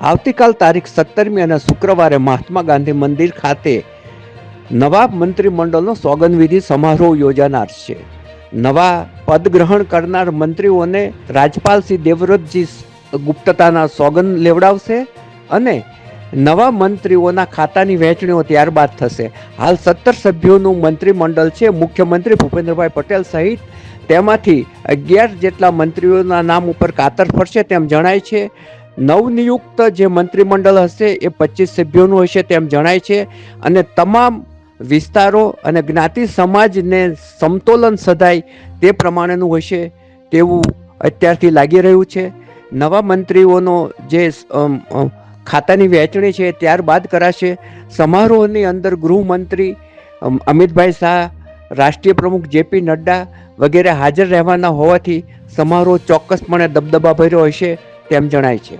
આવતીકાલ તારીખ 17મી અને શુક્રવારે મહાત્મા ગાંધી મંદિર ખાતે નવા મંત્રીમંડળનો સોગંદવિધિ સમારોહ યોજાનાર છે. નવા પદ ગ્રહણ કરનાર મંત્રીઓને રાજ્યપાલ શ્રી દેવવ્રતજી ગુપ્તતાના સોગંદ લેવડાવશે અને નવા મંત્રીઓના ખાતાની વહેંચણીઓ ત્યારબાદ થશે. હાલ 17 સભ્યોનું મંત્રીમંડળ છે. મુખ્યમંત્રી ભૂપેન્દ્રભાઈ પટેલ સહિત તેમાંથી 11 જેટલા મંત્રીઓના નામ ઉપર કાતર ફરશે તેમ જણાય છે. નવનિયુક્ત જે મંત્રીમંડળ હશે એ 25 સભ્યોનું હશે તેમ જણાય છે અને તમામ વિસ્તારો અને જ્ઞાતિ સમાજને સમતોલન સધાય તે પ્રમાણેનું હશે તેવું અત્યારથી લાગી રહ્યું છે. નવા મંત્રીઓનો જે ખાતાની વહેંચણી છે ત્યારબાદ કરાશે. સમારોહની અંદર ગૃહમંત્રી અમિતભાઈ શાહ, રાષ્ટ્રીય પ્રમુખ જેપી નડ્ડા વગેરે હાજર રહેવાના હોવાથી સમારોહ ચોક્કસપણે દબદબા ભર્યો હશે તેમ જણાય છે.